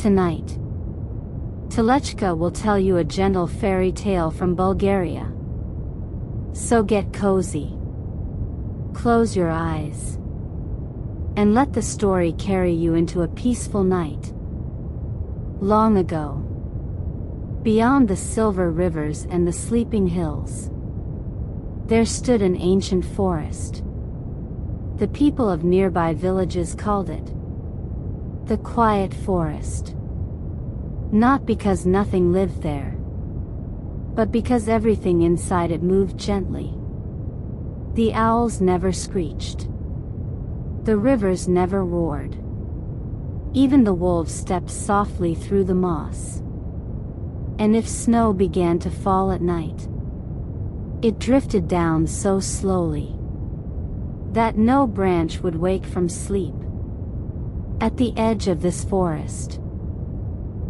Tonight, Talechka will tell you a gentle fairy tale from Bulgaria. So get cozy, close your eyes, and let the story carry you into a peaceful night. Long ago, beyond the silver rivers and the sleeping hills, there stood an ancient forest. The people of nearby villages called it the Quiet Forest. Not because nothing lived there, but because everything inside it moved gently. The owls never screeched. The rivers never roared. Even the wolves stepped softly through the moss. And if snow began to fall at night, it drifted down so slowly that no branch would wake from sleep. At the edge of this forest,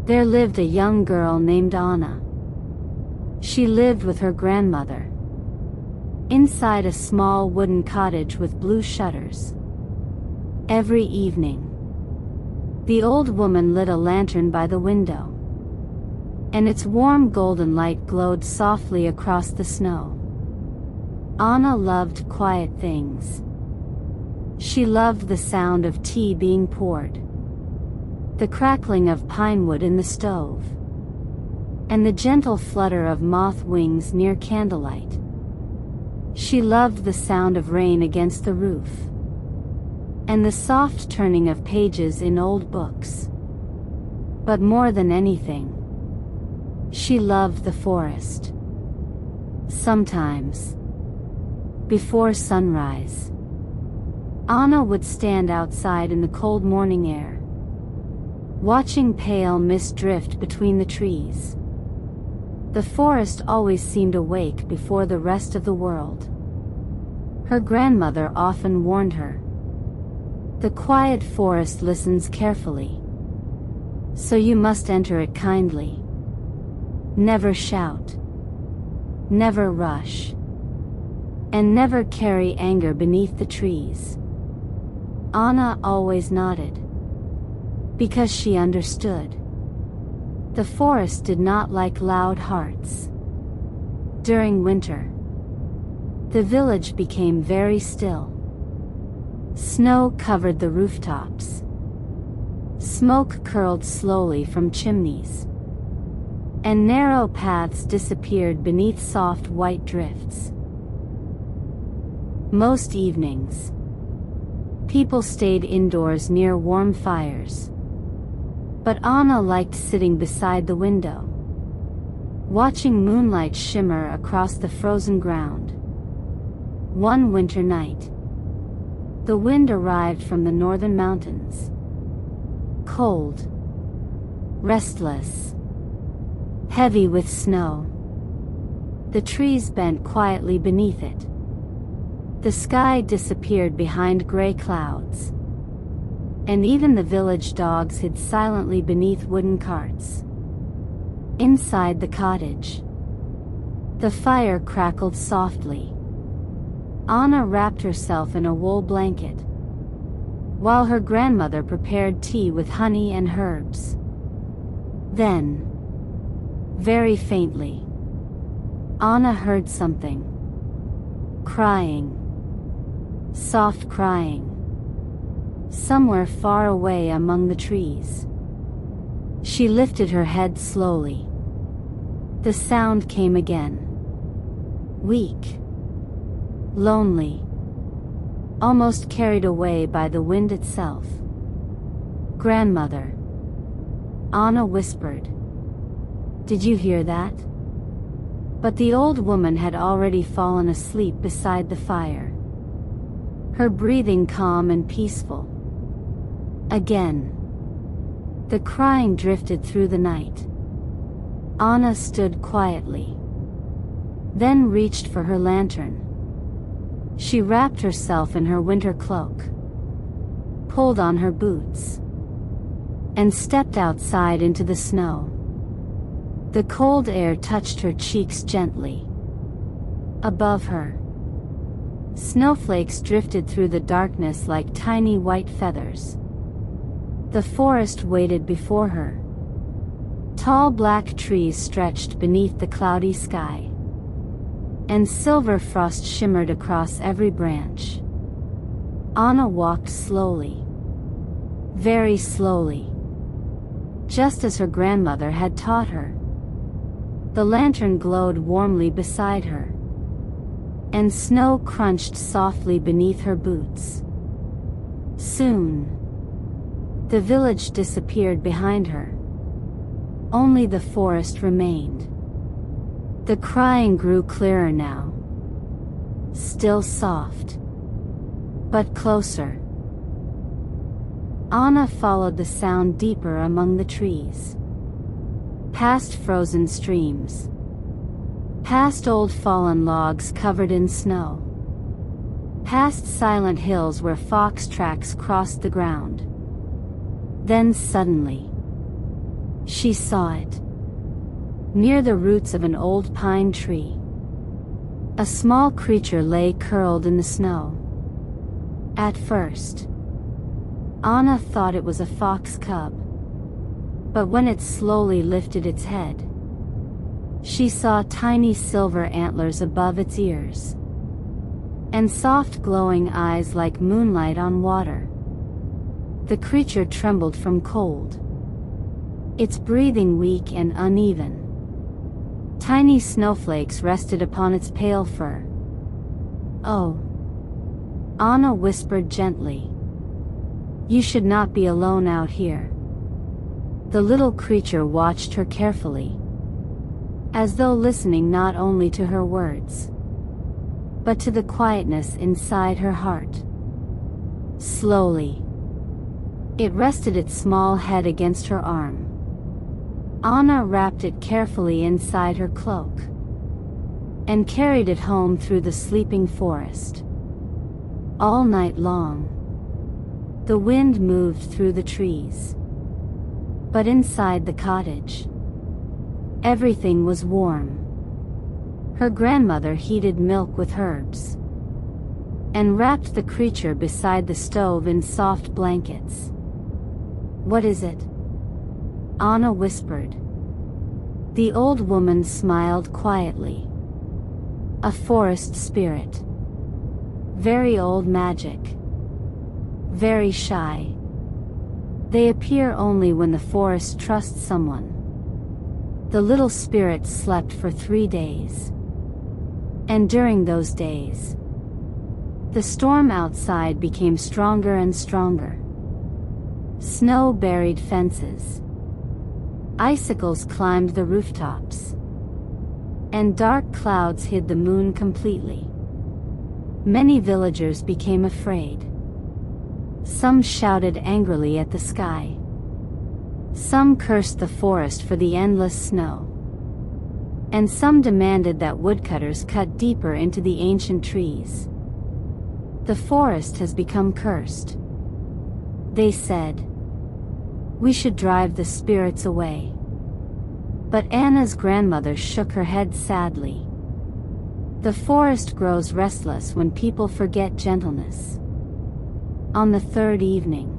there lived a young girl named Anna. She lived with her grandmother, inside a small wooden cottage with blue shutters. Every evening, the old woman lit a lantern by the window, and its warm golden light glowed softly across the snow. Anna loved quiet things. She loved the sound of tea being poured, the crackling of pine wood in the stove, and the gentle flutter of moth wings near candlelight. She loved the sound of rain against the roof, and the soft turning of pages in old books. But more than anything, she loved the forest. Sometimes, before sunrise, Anna would stand outside in the cold morning air, watching pale mist drift between the trees. The forest always seemed awake before the rest of the world. Her grandmother often warned her, "The quiet forest listens carefully, so you must enter it kindly. Never shout, never rush, and never carry anger beneath the trees." Anna always nodded, because she understood. The forest did not like loud hearts. During winter, the village became very still. Snow covered the rooftops. Smoke curled slowly from chimneys, and narrow paths disappeared beneath soft white drifts. Most evenings, people stayed indoors near warm fires. But Anna liked sitting beside the window, watching moonlight shimmer across the frozen ground. One winter night, the wind arrived from the northern mountains. Cold, restless, heavy with snow. The trees bent quietly beneath it. The sky disappeared behind gray clouds, and even the village dogs hid silently beneath wooden carts. Inside the cottage, the fire crackled softly. Anna wrapped herself in a wool blanket, while her grandmother prepared tea with honey and herbs. Then, very faintly, Anna heard something. Crying. Soft crying. Somewhere far away among the trees. She lifted her head slowly. The sound came again. Weak. Lonely. Almost carried away by the wind itself. "Grandmother," Anna whispered. "Did you hear that?" But the old woman had already fallen asleep beside the fire, her breathing calm and peaceful. Again, the crying drifted through the night. Anna stood quietly, then reached for her lantern. She wrapped herself in her winter cloak, pulled on her boots, and stepped outside into the snow. The cold air touched her cheeks gently. Above her, snowflakes drifted through the darkness like tiny white feathers. The forest waited before her, Tall black trees stretched beneath the cloudy sky, and silver frost shimmered across every branch. Anna walked slowly, very slowly, just as her grandmother had taught her. The lantern glowed warmly beside her, and snow crunched softly beneath her boots. Soon, the village disappeared behind her. Only the forest remained. The crying grew clearer now, still soft, but closer. Anna followed the sound deeper among the trees, past frozen streams, past old fallen logs covered in snow, past silent hills where fox tracks crossed the ground. Then suddenly, she saw it. Near the roots of an old pine tree, a small creature lay curled in the snow. At first, Anna thought it was a fox cub, but when it slowly lifted its head, she saw tiny silver antlers above its ears, and soft glowing eyes like moonlight on water. The creature trembled from cold, its breathing weak and uneven. Tiny snowflakes rested upon its pale fur. "Oh," Anna whispered gently. "You should not be alone out here." The little creature watched her carefully, as though listening not only to her words, but to the quietness inside her heart. Slowly, it rested its small head against her arm. Anna wrapped it carefully inside her cloak, and carried it home through the sleeping forest. All night long, the wind moved through the trees, but inside the cottage, everything was warm. Her grandmother heated milk with herbs, and wrapped the creature beside the stove in soft blankets. "What is it?" Anna whispered. The old woman smiled quietly. "A forest spirit. Very old magic. Very shy. They appear only when the forest trusts someone." The little spirit slept for 3 days. And during those days, the storm outside became stronger and stronger. Snow buried fences. Icicles climbed the rooftops, and dark clouds hid the moon completely. Many villagers became afraid. Some shouted angrily at the sky. Some cursed the forest for the endless snow. And some demanded that woodcutters cut deeper into the ancient trees. "The forest has become cursed," they said. "We should drive the spirits away." But Anna's grandmother shook her head sadly. "The forest grows restless when people forget gentleness." On the 3rd evening,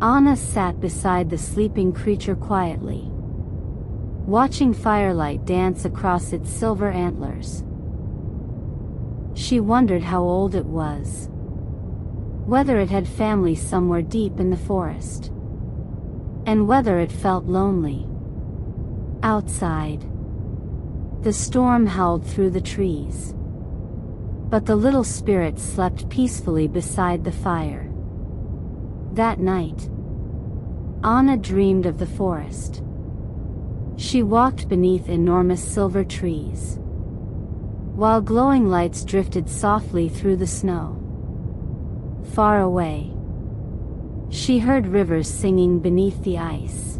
Anna sat beside the sleeping creature quietly, watching firelight dance across its silver antlers. She wondered how old it was, whether it had family somewhere deep in the forest, and whether it felt lonely. Outside, the storm howled through the trees, but the little spirit slept peacefully beside the fire. That night, Anna dreamed of the forest. She walked beneath enormous silver trees, while glowing lights drifted softly through the snow. Far away, she heard rivers singing beneath the ice.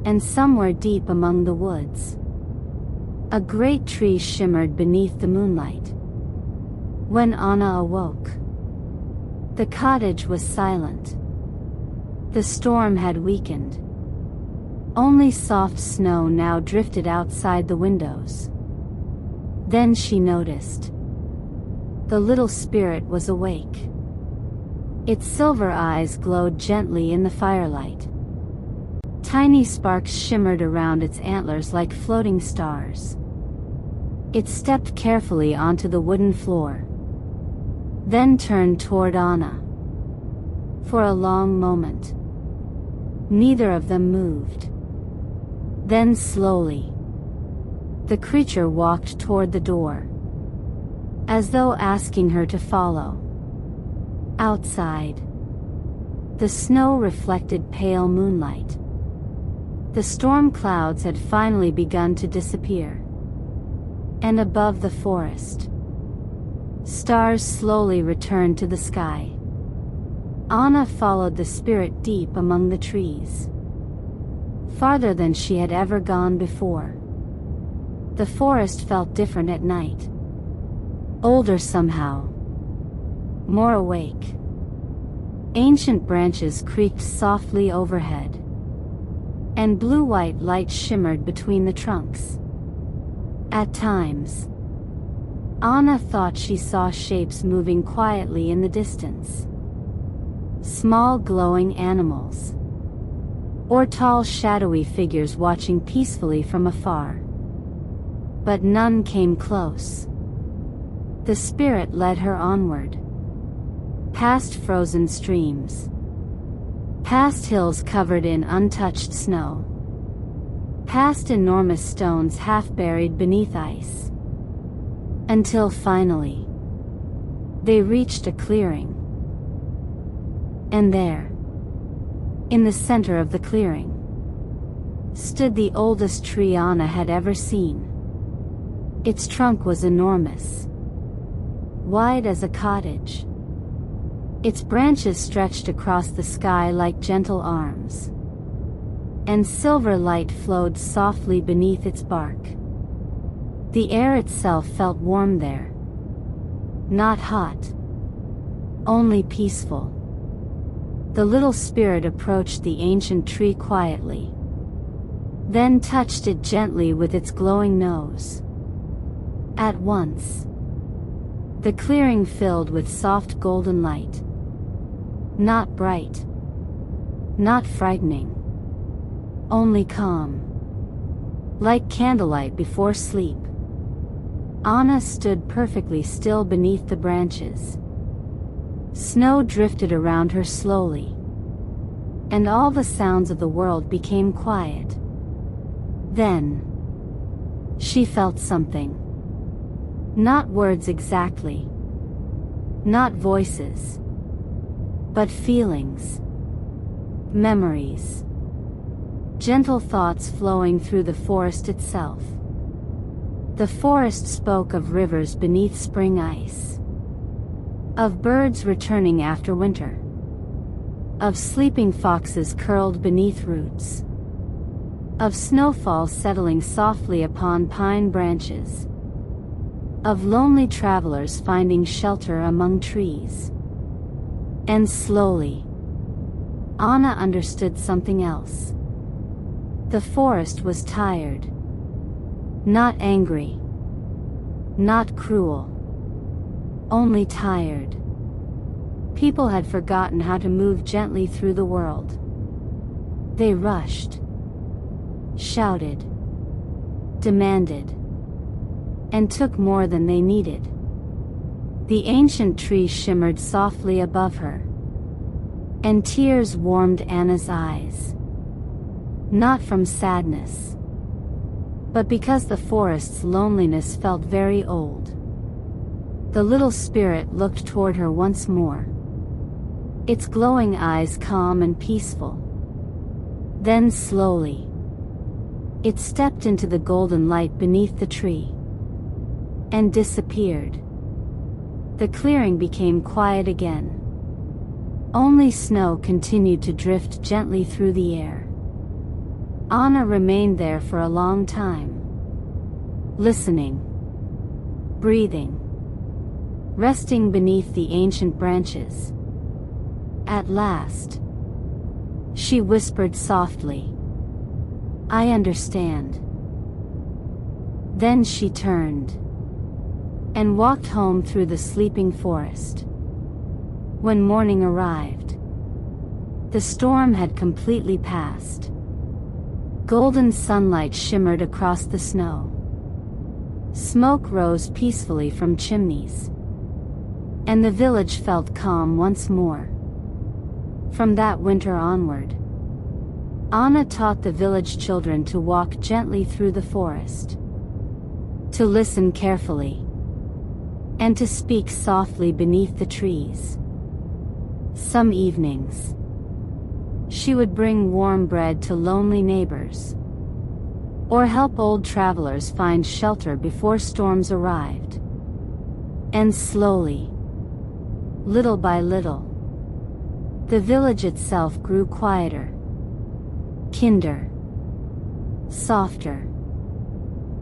And somewhere deep among the woods, a great tree shimmered beneath the moonlight. When Anna awoke, the cottage was silent. The storm had weakened. Only soft snow now drifted outside the windows. Then she noticed. The little spirit was awake. Its silver eyes glowed gently in the firelight. Tiny sparks shimmered around its antlers like floating stars. It stepped carefully onto the wooden floor, then turned toward Anna. For a long moment, neither of them moved. Then slowly, the creature walked toward the door, as though asking her to follow. Outside, the snow reflected pale moonlight. The storm clouds had finally begun to disappear. And above the forest, stars slowly returned to the sky. Anna followed the spirit deep among the trees, farther than she had ever gone before. The forest felt different at night. Older somehow. More awake. Ancient branches creaked softly overhead, and blue-white light shimmered between the trunks. At times, Anna thought she saw shapes moving quietly in the distance. Small glowing animals, or tall shadowy figures watching peacefully from afar. But none came close. The spirit led her onward, past frozen streams, past hills covered in untouched snow, past enormous stones half buried beneath ice, until finally, they reached a clearing. And there, in the center of the clearing, stood the oldest tree Anna had ever seen. Its trunk was enormous, wide as a cottage. Its branches stretched across the sky like gentle arms, and silver light flowed softly beneath its bark. The air itself felt warm there. Not hot, only peaceful. The little spirit approached the ancient tree quietly, then touched it gently with its glowing nose. At once, the clearing filled with soft golden light. Not bright, not frightening, only calm, like candlelight before sleep. Anna stood perfectly still beneath the branches. Snow drifted around her slowly, and all the sounds of the world became quiet. Then, she felt something. Not words exactly, not voices, but feelings, memories, gentle thoughts flowing through the forest itself. The forest spoke of rivers beneath spring ice, of birds returning after winter, of sleeping foxes curled beneath roots, of snowfall settling softly upon pine branches, of lonely travelers finding shelter among trees. And slowly, Anna understood something else. The forest was tired. Not angry. Not cruel. Only tired. People had forgotten how to move gently through the world. They rushed, shouted, demanded, and took more than they needed. The ancient tree shimmered softly above her, and tears warmed Anna's eyes. Not from sadness, but because the forest's loneliness felt very old. The little spirit looked toward her once more, its glowing eyes calm and peaceful. Then slowly, it stepped into the golden light beneath the tree, and disappeared. The clearing became quiet again. Only snow continued to drift gently through the air. Anna remained there for a long time, listening, breathing, resting beneath the ancient branches. At last, she whispered softly, "I understand." Then she turned and walked home through the sleeping forest. When morning arrived, the storm had completely passed. Golden sunlight shimmered across the snow. Smoke rose peacefully from chimneys. And the village felt calm once more. From that winter onward, Anna taught the village children to walk gently through the forest, to listen carefully, and to speak softly beneath the trees. Some evenings, she would bring warm bread to lonely neighbors, or help old travelers find shelter before storms arrived. And slowly, little by little, the village itself grew quieter, kinder, softer.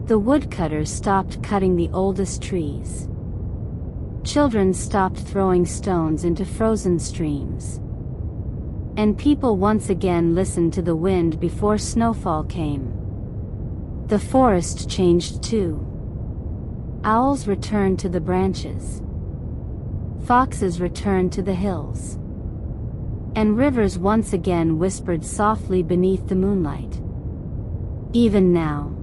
The woodcutters stopped cutting the oldest trees. Children stopped throwing stones into frozen streams. And people once again listened to the wind before snowfall came. The forest changed too. Owls returned to the branches. Foxes returned to the hills. And rivers once again whispered softly beneath the moonlight. Even now,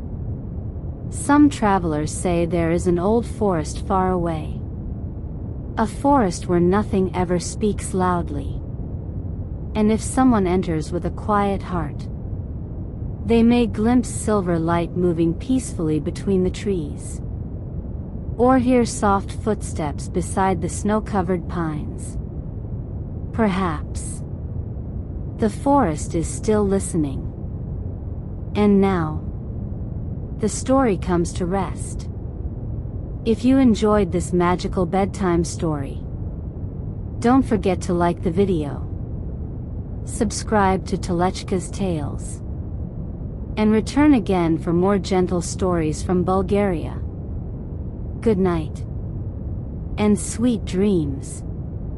some travelers say there is an old forest far away. A forest where nothing ever speaks loudly. And if someone enters with a quiet heart, they may glimpse silver light moving peacefully between the trees, or hear soft footsteps beside the snow-covered pines. Perhaps the forest is still listening. And now, the story comes to rest. If you enjoyed this magical bedtime story, don't forget to like the video, subscribe to Talechka's Tales, and return again for more gentle stories from Bulgaria. Good night, and sweet dreams.